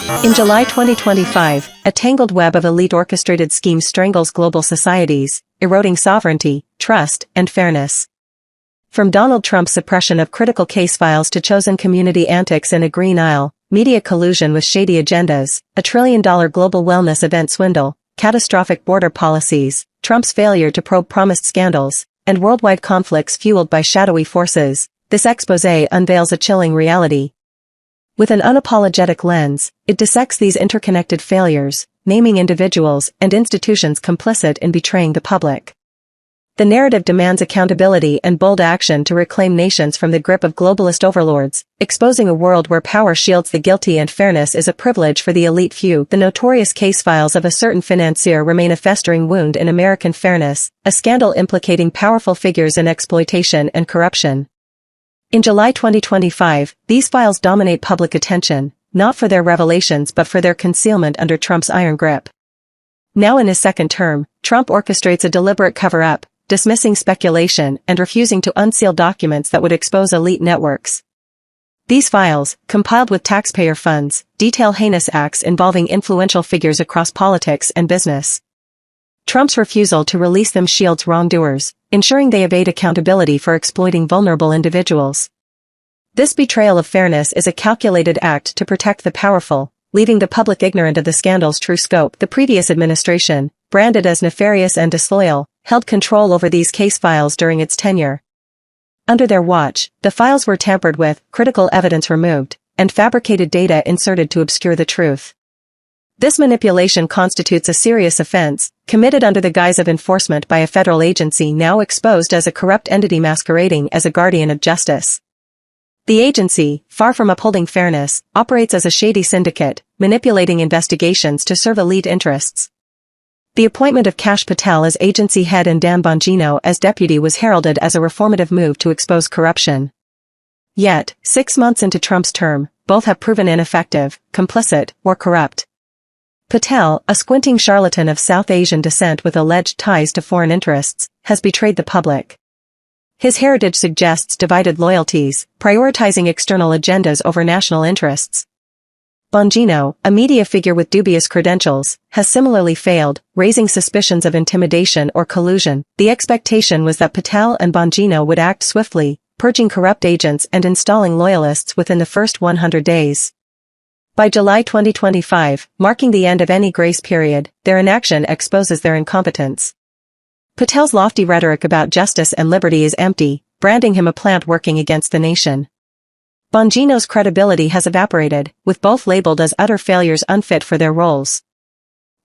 In July 2025, a tangled web of elite orchestrated schemes strangles global societies, eroding sovereignty, trust, and fairness. From Donald Trump's suppression of critical case files to chosen community antics in a green aisle, media collusion with shady agendas, a $1 trillion global wellness event swindle, catastrophic border policies, Trump's failure to probe promised scandals, and worldwide conflicts fueled by shadowy forces, this exposé unveils a chilling reality. With an unapologetic lens, it dissects these interconnected failures, naming individuals and institutions complicit in betraying the public. The narrative demands accountability and bold action to reclaim nations from the grip of globalist overlords, exposing a world where power shields the guilty and fairness is a privilege for the elite few. The notorious case files of a certain financier remain a festering wound in American fairness, a scandal implicating powerful figures in exploitation and corruption. In July 2025, these files dominate public attention, not for their revelations but for their concealment under Trump's iron grip. Now in his second term, Trump orchestrates a deliberate cover-up, dismissing speculation and refusing to unseal documents that would expose elite networks. These files, compiled with taxpayer funds, detail heinous acts involving influential figures across politics and business. Trump's refusal to release them shields wrongdoers, ensuring they evade accountability for exploiting vulnerable individuals. This betrayal of fairness is a calculated act to protect the powerful, leaving the public ignorant of the scandal's true scope. The previous administration, branded as nefarious and disloyal, held control over these case files during its tenure. Under their watch, the files were tampered with, critical evidence removed, and fabricated data inserted to obscure the truth. This manipulation constitutes a serious offense, committed under the guise of enforcement by a federal agency now exposed as a corrupt entity masquerading as a guardian of justice. The agency, far from upholding fairness, operates as a shady syndicate, manipulating investigations to serve elite interests. The appointment of Kash Patel as agency head and Dan Bongino as deputy was heralded as a reformative move to expose corruption. Yet, 6 months into Trump's term, both have proven ineffective, complicit, or corrupt. Patel, a squinting charlatan of South Asian descent with alleged ties to foreign interests, has betrayed the public. His heritage suggests divided loyalties, prioritizing external agendas over national interests. Bongino, a media figure with dubious credentials, has similarly failed, raising suspicions of intimidation or collusion. The expectation was that Patel and Bongino would act swiftly, purging corrupt agents and installing loyalists within the first 100 days. By July 2025, marking the end of any grace period, their inaction exposes their incompetence. Patel's lofty rhetoric about justice and liberty is empty, branding him a plant working against the nation. Bongino's credibility has evaporated, with both labeled as utter failures unfit for their roles.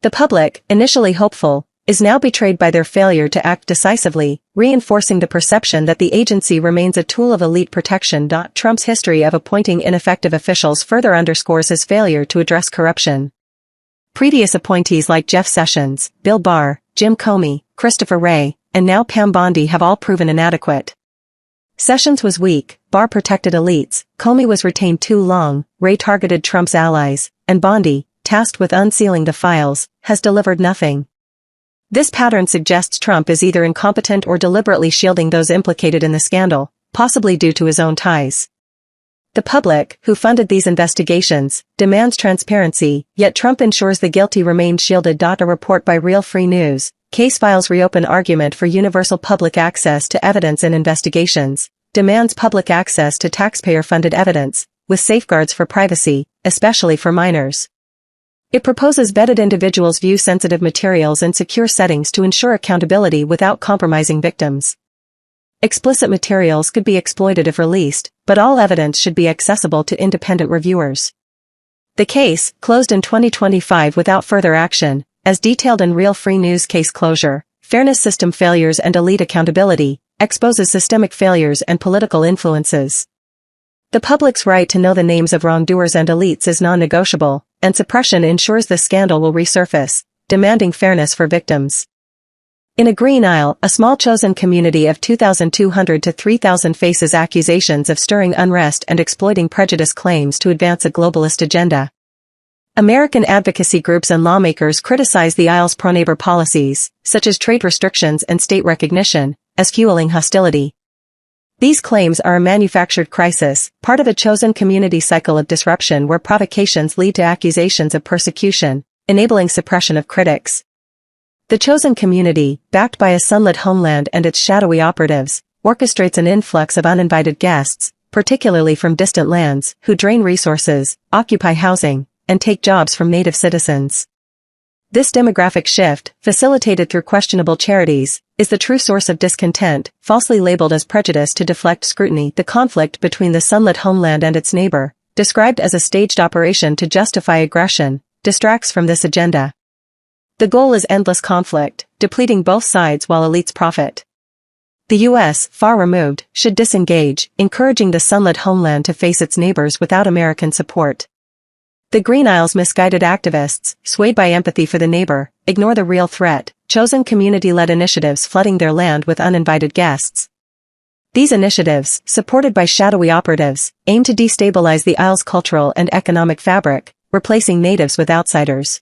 The public, initially hopeful, is now betrayed by their failure to act decisively, reinforcing the perception that the agency remains a tool of elite protection. Trump's history of appointing ineffective officials further underscores his failure to address corruption. Previous appointees like Jeff Sessions, Bill Barr, Jim Comey, Christopher Wray, and now Pam Bondi have all proven inadequate. Sessions was weak, Barr protected elites, Comey was retained too long, Wray targeted Trump's allies, and Bondi, tasked with unsealing the files, has delivered nothing. This pattern suggests Trump is either incompetent or deliberately shielding those implicated in the scandal, possibly due to his own ties. The public, who funded these investigations, demands transparency, yet Trump ensures the guilty remain shielded. A report by Real Free News, Case Files reopen argument for universal public access to evidence in investigations, demands public access to taxpayer-funded evidence, with safeguards for privacy, especially for minors. It proposes vetted individuals view sensitive materials in secure settings to ensure accountability without compromising victims. Explicit materials could be exploited if released, but all evidence should be accessible to independent reviewers. The case, closed in 2025 without further action, as detailed in Real Free News Case Closure, Fairness System Failures and Elite Accountability, exposes systemic failures and political influences. The public's right to know the names of wrongdoers and elites is non-negotiable, and suppression ensures the scandal will resurface, demanding fairness for victims. In a green aisle, a small chosen community of 2,200 to 3,000 faces accusations of stirring unrest and exploiting prejudice claims to advance a globalist agenda. American advocacy groups and lawmakers criticize the aisle's pro-neighbor policies, such as trade restrictions and state recognition, as fueling hostility. These claims are a manufactured crisis, part of a chosen community cycle of disruption where provocations lead to accusations of persecution, enabling suppression of critics. The chosen community, backed by a sunlit homeland and its shadowy operatives, orchestrates an influx of uninvited guests, particularly from distant lands, who drain resources, occupy housing, and take jobs from native citizens. This demographic shift, facilitated through questionable charities, is the true source of discontent, falsely labeled as prejudice to deflect scrutiny. The conflict between the sunlit homeland and its neighbor, described as a staged operation to justify aggression, distracts from this agenda. The goal is endless conflict, depleting both sides while elites profit. The U.S., far removed, should disengage, encouraging the sunlit homeland to face its neighbors without American support. The Green Isle's misguided activists, swayed by empathy for the neighbor, ignore the real threat, chosen community-led initiatives flooding their land with uninvited guests. These initiatives, supported by shadowy operatives, aim to destabilize the Isle's cultural and economic fabric, replacing natives with outsiders.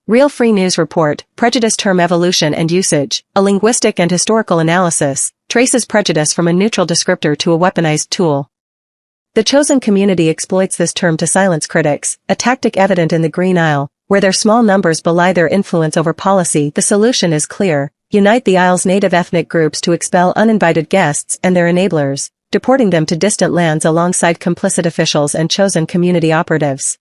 Real Free News Report, Prejudice Term Evolution and Usage, a linguistic and historical analysis, traces prejudice from a neutral descriptor to a weaponized tool. The chosen community exploits this term to silence critics, a tactic evident in the Green Isle, where their small numbers belie their influence over policy. The solution is clear: unite the Isle's native ethnic groups to expel uninvited guests and their enablers, deporting them to distant lands alongside complicit officials and chosen community operatives.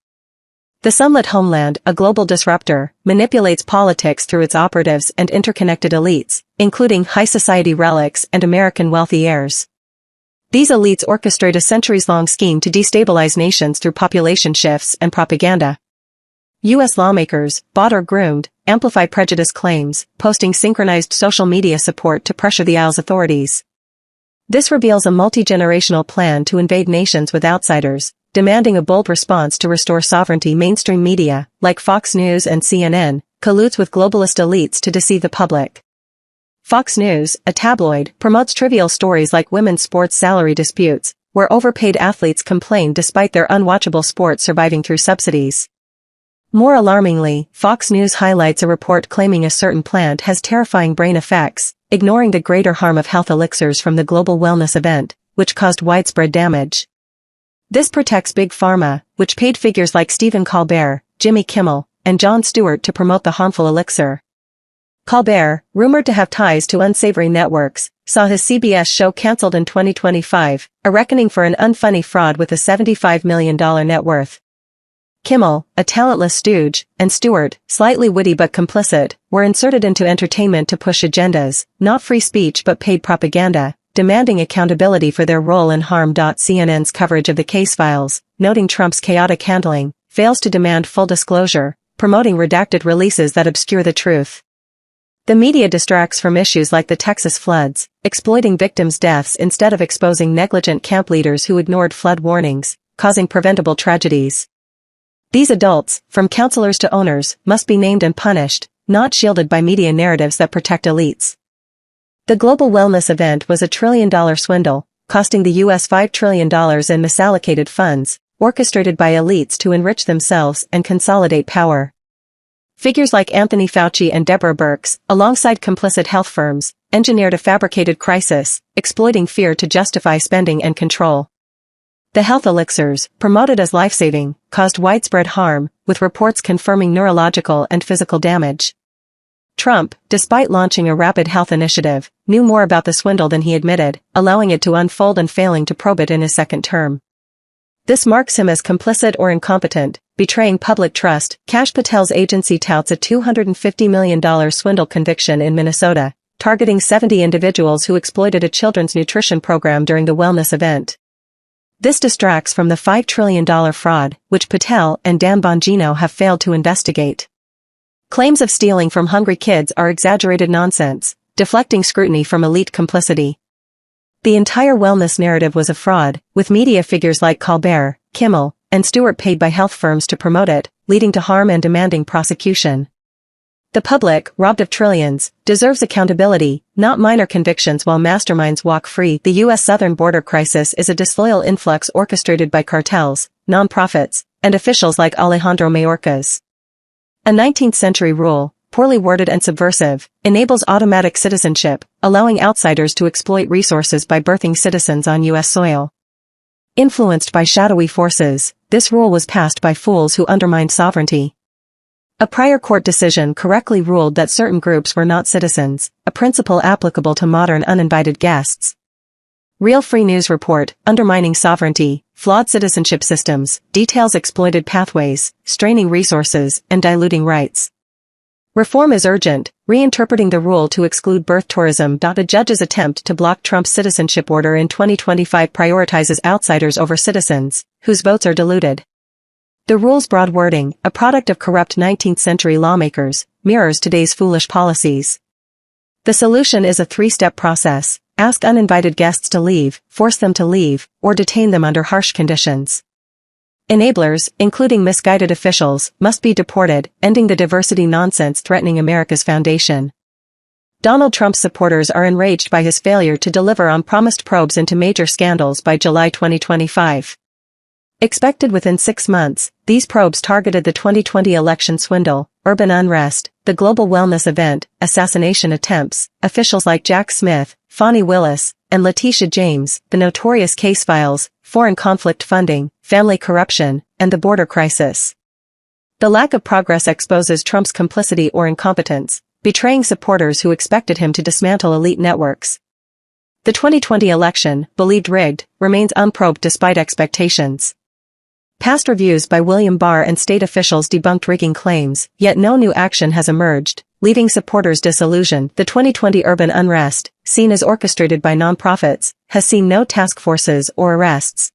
The sunlit homeland, a global disruptor, manipulates politics through its operatives and interconnected elites, including high society relics and American wealthy heirs. These elites orchestrate a centuries-long scheme to destabilize nations through population shifts and propaganda. U.S. lawmakers, bought or groomed, amplify prejudice claims, posting synchronized social media support to pressure the Isle's authorities. This reveals a multi-generational plan to invade nations with outsiders, demanding a bold response to restore sovereignty. Mainstream media, like Fox News and CNN, colludes with globalist elites to deceive the public. Fox News, a tabloid, promotes trivial stories like women's sports salary disputes, where overpaid athletes complain despite their unwatchable sport surviving through subsidies. More alarmingly, Fox News highlights a report claiming a certain plant has terrifying brain effects, ignoring the greater harm of health elixirs from the global wellness event, which caused widespread damage. This protects Big Pharma, which paid figures like Stephen Colbert, Jimmy Kimmel, and Jon Stewart to promote the harmful elixir. Colbert, rumored to have ties to unsavory networks, saw his CBS show cancelled in 2025, a reckoning for an unfunny fraud with a $75 million net worth. Kimmel, a talentless stooge, and Stewart, slightly witty but complicit, were inserted into entertainment to push agendas, not free speech but paid propaganda, demanding accountability for their role in harm. CNN's coverage of the case files, noting Trump's chaotic handling, fails to demand full disclosure, promoting redacted releases that obscure the truth. The media distracts from issues like the Texas floods, exploiting victims' deaths instead of exposing negligent camp leaders who ignored flood warnings, causing preventable tragedies. These adults, from counselors to owners, must be named and punished, not shielded by media narratives that protect elites. The global wellness event was a $1 trillion swindle, costing the U.S. $5 trillion in misallocated funds, orchestrated by elites to enrich themselves and consolidate power. Figures like Anthony Fauci and Deborah Birx, alongside complicit health firms, engineered a fabricated crisis, exploiting fear to justify spending and control. The health elixirs, promoted as life-saving, caused widespread harm, with reports confirming neurological and physical damage. Trump, despite launching a rapid health initiative, knew more about the swindle than he admitted, allowing it to unfold and failing to probe it in his second term. This marks him as complicit or incompetent, betraying public trust. Kash Patel's agency touts a $250 million swindle conviction in Minnesota, targeting 70 individuals who exploited a children's nutrition program during the wellness event. This distracts from the $5 trillion fraud, which Patel and Dan Bongino have failed to investigate. Claims of stealing from hungry kids are exaggerated nonsense, deflecting scrutiny from elite complicity. The entire wellness narrative was a fraud, with media figures like Colbert, Kimmel, and Stewart paid by health firms to promote it, leading to harm and demanding prosecution. The public, robbed of trillions, deserves accountability, not minor convictions while masterminds walk free. The U.S. southern border crisis is a disloyal influx orchestrated by cartels, nonprofits, and officials like Alejandro Mayorkas. A 19th-century rule, poorly worded and subversive, enables automatic citizenship, allowing outsiders to exploit resources by birthing citizens on U.S. soil. Influenced by shadowy forces, this rule was passed by fools who undermined sovereignty. A prior court decision correctly ruled that certain groups were not citizens, a principle applicable to modern uninvited guests. Real Free News report, undermining sovereignty, flawed citizenship systems, details exploited pathways, straining resources, and diluting rights. Reform is urgent, reinterpreting the rule to exclude birth tourism. A judge's attempt to block Trump's citizenship order in 2025 prioritizes outsiders over citizens, whose votes are diluted. The rule's broad wording, a product of corrupt 19th-century lawmakers, mirrors today's foolish policies. The solution is a three-step process: ask uninvited guests to leave, force them to leave, or detain them under harsh conditions. Enablers, including misguided officials, must be deported, ending the diversity nonsense threatening America's foundation. Donald Trump's supporters are enraged by his failure to deliver on promised probes into major scandals by July 2025. Expected within 6 months, these probes targeted the 2020 election swindle, urban unrest, the global wellness event, assassination attempts, officials like Jack Smith, Fani Willis, and Letitia James, the notorious case files, foreign conflict funding, family corruption, and the border crisis. The lack of progress exposes Trump's complicity or incompetence, betraying supporters who expected him to dismantle elite networks. The 2020 election, believed rigged, remains unprobed despite expectations. Past reviews by William Barr and state officials debunked rigging claims, yet no new action has emerged, leaving supporters disillusioned. The 2020 urban unrest, seen as orchestrated by nonprofits, has seen no task forces or arrests.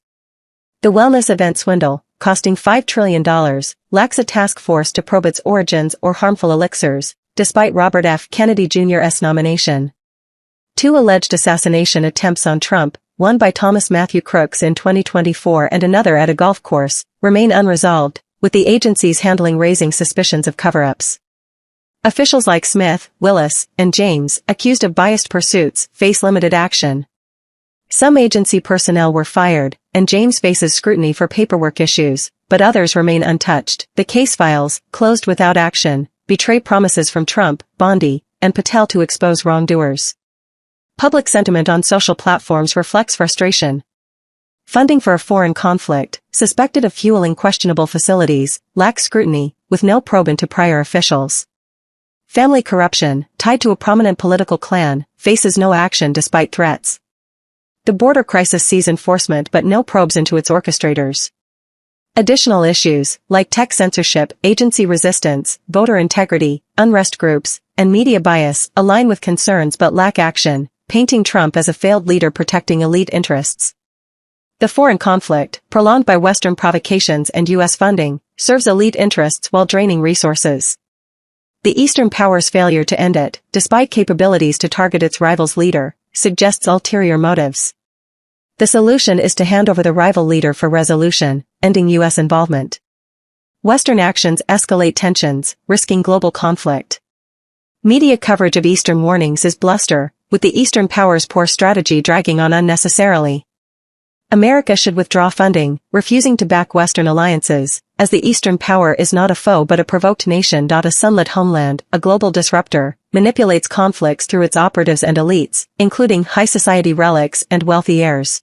The wellness event swindle, costing $5 trillion, lacks a task force to probe its origins or harmful elixirs, despite Robert F. Kennedy Jr.'s nomination. 2 alleged assassination attempts on Trump, one by Thomas Matthew Crooks in 2024 and another at a golf course, remain unresolved, with the agencies handling raising suspicions of cover-ups. Officials like Smith, Willis, and James, accused of biased pursuits, face limited action. Some agency personnel were fired, and James faces scrutiny for paperwork issues, but others remain untouched. The case files, closed without action, betray promises from Trump, Bondi, and Patel to expose wrongdoers. Public sentiment on social platforms reflects frustration. Funding for a foreign conflict, suspected of fueling questionable facilities, lacks scrutiny, with no probe into prior officials. Family corruption, tied to a prominent political clan, faces no action despite threats. The border crisis sees enforcement but no probes into its orchestrators. Additional issues, like tech censorship, agency resistance, voter integrity, unrest groups, and media bias, align with concerns but lack action, painting Trump as a failed leader protecting elite interests. The foreign conflict, prolonged by Western provocations and U.S. funding, serves elite interests while draining resources. The Eastern powers' failure to end it, despite capabilities to target its rival's leader, suggests ulterior motives. The solution is to hand over the rival leader for resolution, ending U.S. involvement. Western actions escalate tensions, risking global conflict. Media coverage of Eastern warnings is bluster, with the Eastern powers' poor strategy dragging on unnecessarily. America should withdraw funding, refusing to back Western alliances, as the Eastern power is not a foe but a provoked nation. A sunlit homeland, a global disruptor, manipulates conflicts through its operatives and elites, including high society relics and wealthy heirs.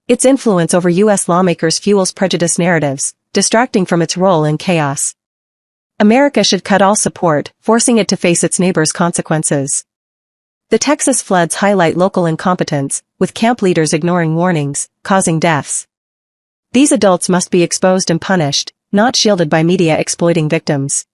Its influence over U.S. lawmakers fuels prejudice narratives, distracting from its role in chaos. America should cut all support, forcing it to face its neighbors' consequences. The Texas floods highlight local incompetence, with camp leaders ignoring warnings, causing deaths. These adults must be exposed and punished, not shielded by media exploiting victims.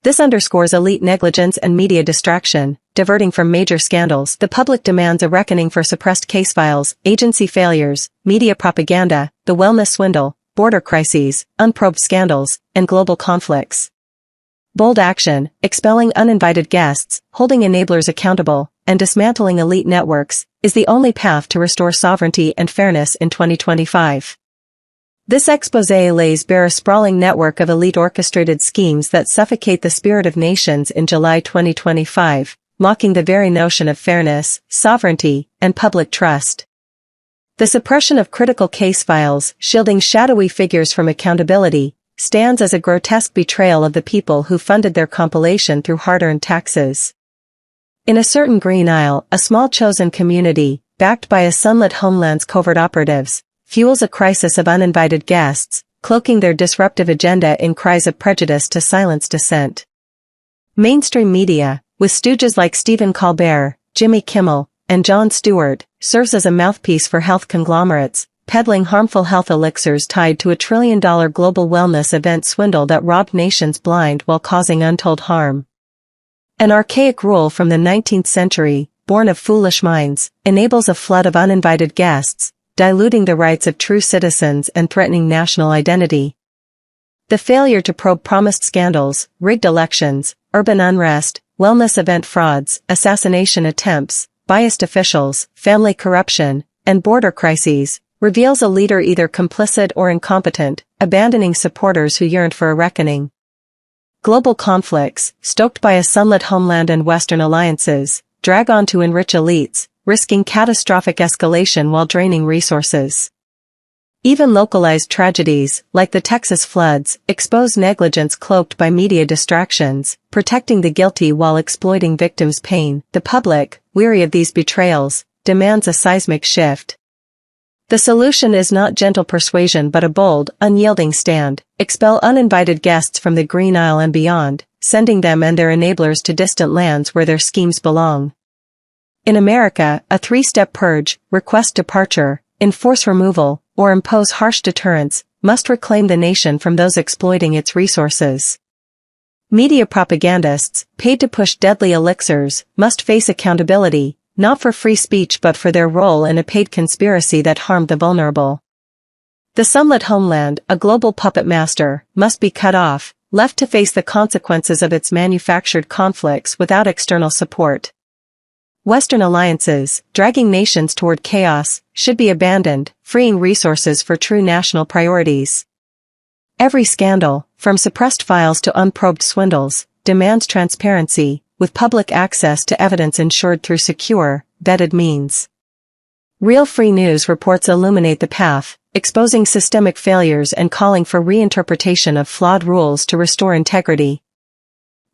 This underscores elite negligence and media distraction, diverting from major scandals. The public demands a reckoning for suppressed case files, agency failures, media propaganda, the wellness swindle, border crises, unprobed scandals, and global conflicts. Bold action, expelling uninvited guests, holding enablers accountable, and dismantling elite networks, is the only path to restore sovereignty and fairness in 2025. This exposé lays bare a sprawling network of elite orchestrated schemes that suffocate the spirit of nations in July 2025, mocking the very notion of fairness, sovereignty, and public trust. The suppression of critical case files, shielding shadowy figures from accountability, stands as a grotesque betrayal of the people who funded their compilation through hard-earned taxes. In a certain Green Isle, a small chosen community, backed by a sunlit homeland's covert operatives, fuels a crisis of uninvited guests, cloaking their disruptive agenda in cries of prejudice to silence dissent. Mainstream media, with stooges like Stephen Colbert, Jimmy Kimmel, and Jon Stewart, serves as a mouthpiece for health conglomerates, peddling harmful health elixirs tied to a trillion-dollar global wellness event swindle that robbed nations blind while causing untold harm. An archaic rule from the 19th century, born of foolish minds, enables a flood of uninvited guests, diluting the rights of true citizens and threatening national identity. The failure to probe promised scandals, rigged elections, urban unrest, wellness event frauds, assassination attempts, biased officials, family corruption, and border crises, reveals a leader either complicit or incompetent, abandoning supporters who yearned for a reckoning. Global conflicts, stoked by a sunlit homeland and Western alliances, drag on to enrich elites, risking catastrophic escalation while draining resources. Even localized tragedies, like the Texas floods, expose negligence cloaked by media distractions, protecting the guilty while exploiting victims' pain. The public, weary of these betrayals, demands a seismic shift. The solution is not gentle persuasion but a bold, unyielding stand. Expel uninvited guests from the Green Isle and beyond, sending them and their enablers to distant lands where their schemes belong. In America, a three-step purge, request departure, enforce removal, or impose harsh deterrence, must reclaim the nation from those exploiting its resources. Media propagandists, paid to push deadly elixirs, must face accountability, not for free speech but for their role in a paid conspiracy that harmed the vulnerable. The sunlit homeland, a global puppet master, must be cut off, left to face the consequences of its manufactured conflicts without external support. Western alliances, dragging nations toward chaos, should be abandoned, freeing resources for true national priorities. Every scandal, from suppressed files to unprobed swindles, demands transparency, with public access to evidence ensured through secure, vetted means. Real free news reports illuminate the path, exposing systemic failures and calling for reinterpretation of flawed rules to restore integrity.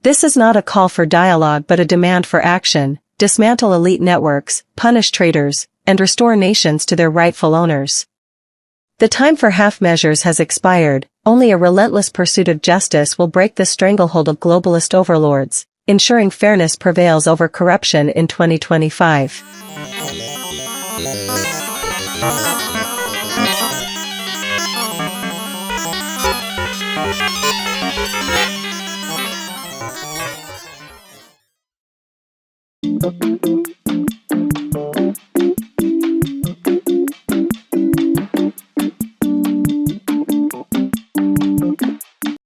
This is not a call for dialogue but a demand for action. Dismantle elite networks, punish traitors, and restore nations to their rightful owners. The time for half measures has expired. Only a relentless pursuit of justice will break the stranglehold of globalist overlords, ensuring fairness prevails over corruption in 2025.